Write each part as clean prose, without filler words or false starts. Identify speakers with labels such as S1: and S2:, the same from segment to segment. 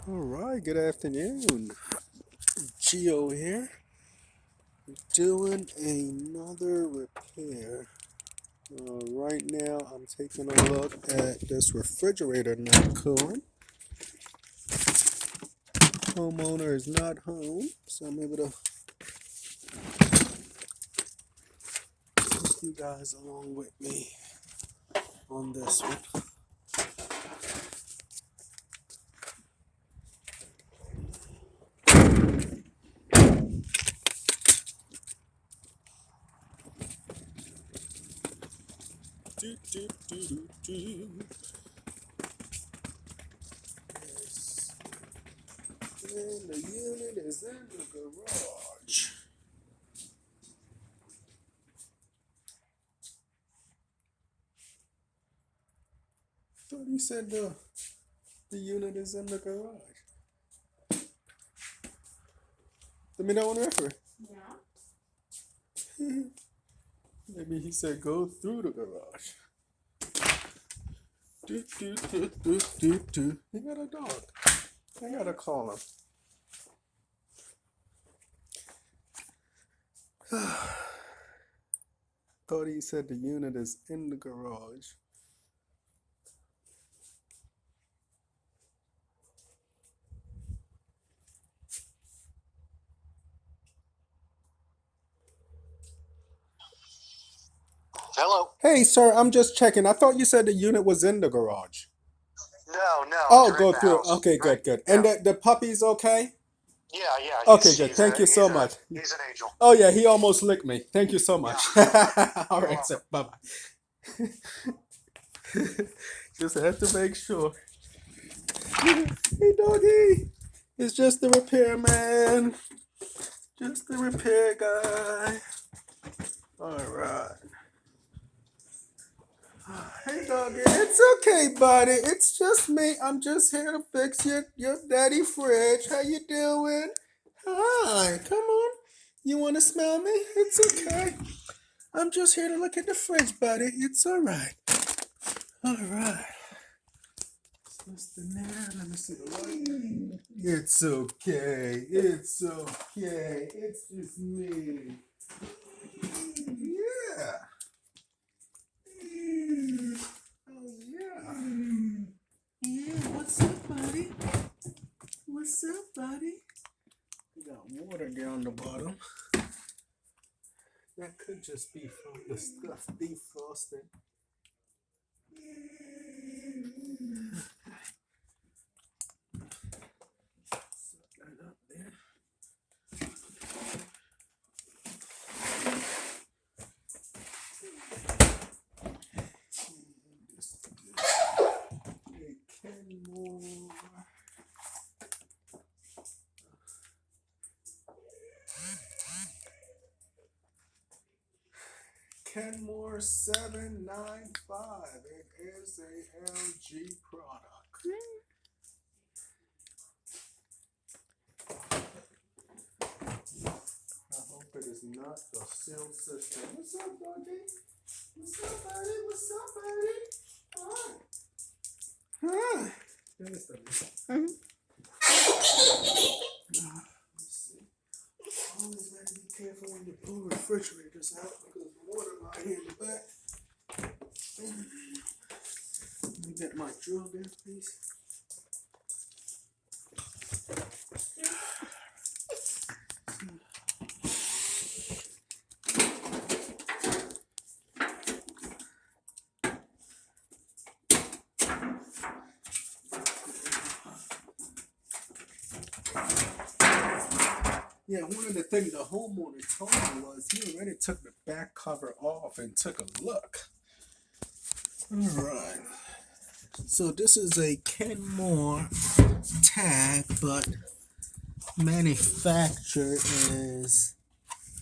S1: All right, good afternoon. Geo here, doing another repair. Right now, I'm taking a look at this refrigerator not cooling. Homeowner is not home, so I'm able to take you guys along with me on this one. Do, do, do, do, do. Yes. And the unit is in the garage. Thought he said the unit is in the garage. Let me know on record. Maybe he said go through the garage. Do, do, do, do, do, do. He got a dog. I gotta call him. Thought he said the unit is in the garage.
S2: Hello.
S1: Hey, sir, I'm just checking. I thought you said the unit was in the garage.
S2: No,
S1: Oh,
S2: you're in
S1: go
S2: the
S1: through.
S2: house.
S1: Okay,
S2: Right.
S1: good, good.
S2: Yeah.
S1: And the puppy's okay?
S2: Yeah.
S1: Okay, good. Thank you so much.
S2: He's an angel.
S1: Oh, yeah, he almost licked me. Thank you so much.
S2: Yeah.
S1: All
S2: You're
S1: right,
S2: welcome.
S1: sir. Bye bye. Just had to make sure. Hey, doggy. It's just the repair man. Just the repair guy. All right. Hey, doggy. It's okay, buddy. It's just me. I'm just here to fix your daddy fridge. How you doing? Hi. Come on. You want to smell me? It's okay. I'm just here to look at the fridge, buddy. It's all right. All right. What's the name? Let me see the light. It's okay. It's okay. It's just me. Yeah. Oh, yeah. Yeah, what's up, buddy? What's up, buddy? We got water down the bottom. That could just be from the stuff defrosting. Set that up there. This is a Kenmore. Kenmore 795. It is a LG product. I hope it is not the seal system. What's up, doggy? What's up, buddy? What's up, buddy? Hi. Hi. There's the Let's see. Always gotta be careful when you pull refrigerators out because water right here in the back. Let me get my drill there, please. Yeah, one of the things the homeowner told me was he already took the back cover off and took a look. Alright. So this is a Kenmore tag, but manufacturer is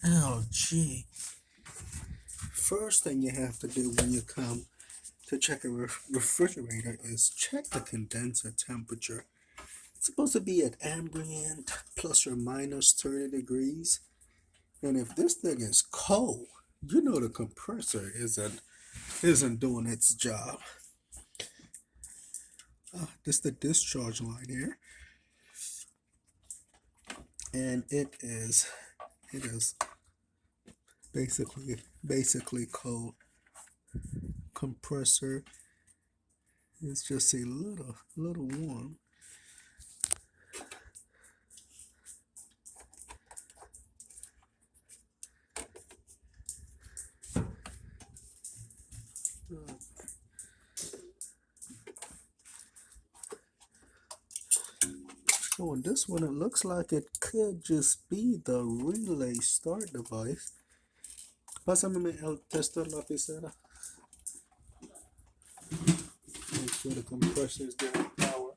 S1: LG. First thing you have to do when you come to check a refrigerator is check the condenser temperature. It's supposed to be at ambient plus or minus 30 degrees. And if this thing is cold, you know the compressor isn't doing its job. This is the discharge line here. and it is basically cold. Compressor is just a little warm. So on this one, it looks like it could just be the relay start device. Pásame el tester lapicera. Make sure the compressor is getting power.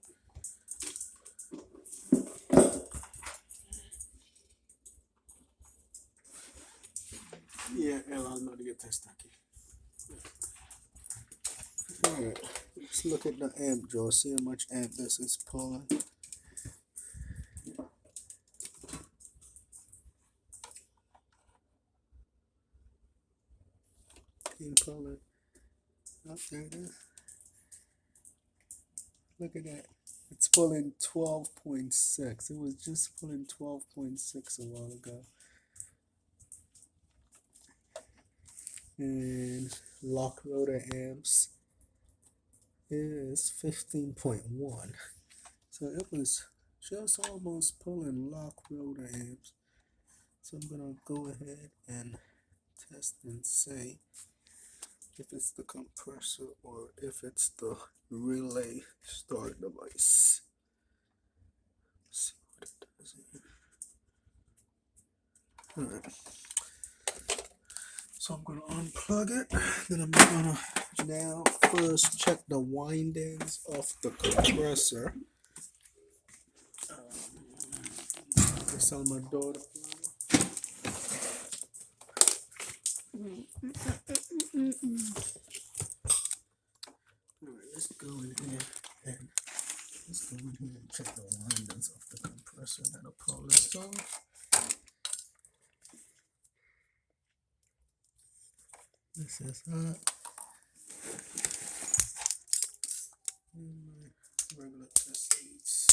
S1: Yeah, el alma de testa aquí. Alright, let's look at the amp jaw, see how much amp this is pulling. Can you pull it? Oh, there it is. Look at that. It's pulling 12.6. It was just pulling 12.6 a while ago. And lock rotor amps is 15.1. So it was just almost pulling lock rotor amps. So I'm gonna go ahead and test and see if it's the compressor or if it's the relay start device. Let's see what it does here. Alright. So I'm gonna unplug it. Then I'm gonna now first check the windings of the compressor. It's on my door. Alright, let's go in here and check the windings of the compressor. That'll pull this off. This is hot. And my regular test leads.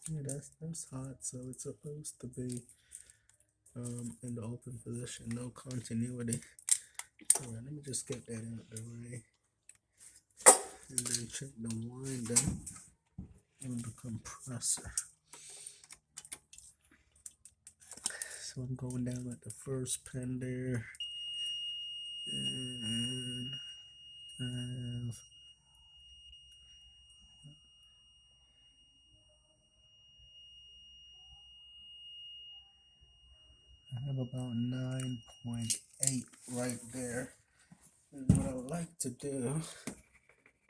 S1: Yeah, that's hot, so it's supposed to be in the open position, no continuity. Alright, let me just get that out the way. And then check the winding on the compressor. So I'm going down at the first pin there. And I have about 9.8 right there. And what I like to do,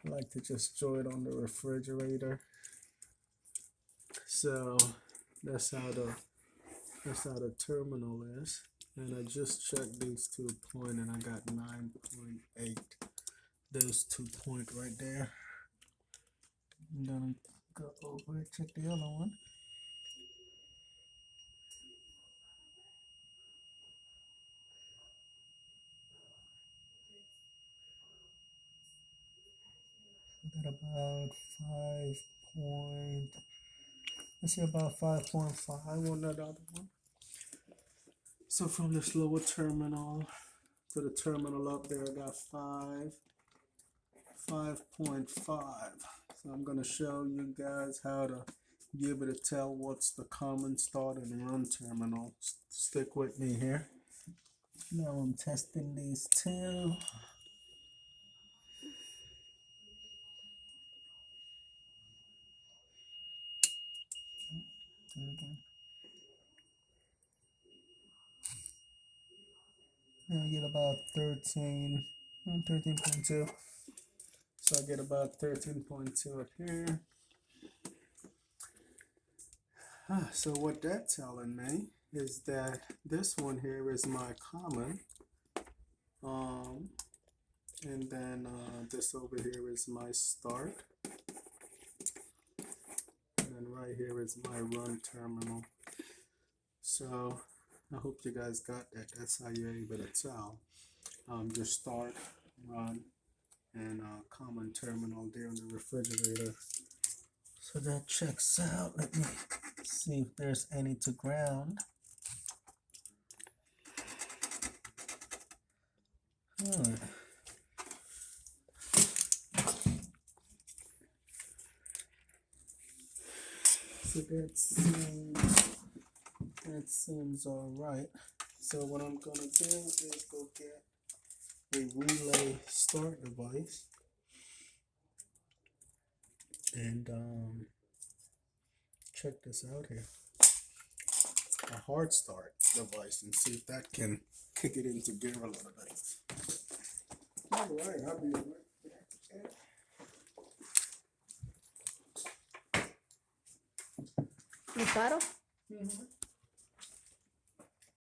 S1: I like to just join it on the refrigerator. So that's how the terminal is. And I just checked these 2 points and I got 9.8. Those 2 points right there. I'm gonna go over and check the other one. I got about 5.5 on that other one. So from this lower terminal to the terminal up there, I got 5.5. So I'm gonna show you guys how to be able to tell what's the common start and run terminal. Stick with me here. Now I'm testing these two. I get about 13.2. So I get about 13.2 here. So what that's telling me is that this one here is my common, and then this over here is my start, and then right here is my run terminal. So I hope you guys got that. That's how you're able to tell. Your start, run, and common terminal there in the refrigerator. So that checks out. Let me see if there's any to ground. So that seems all right. So what I'm gonna do is go get a relay start device and check this out here. A hard start device and see if that can kick it into gear a little bit. All right, I'll be right back.
S3: ¿Mi paro?
S1: Mm-hmm.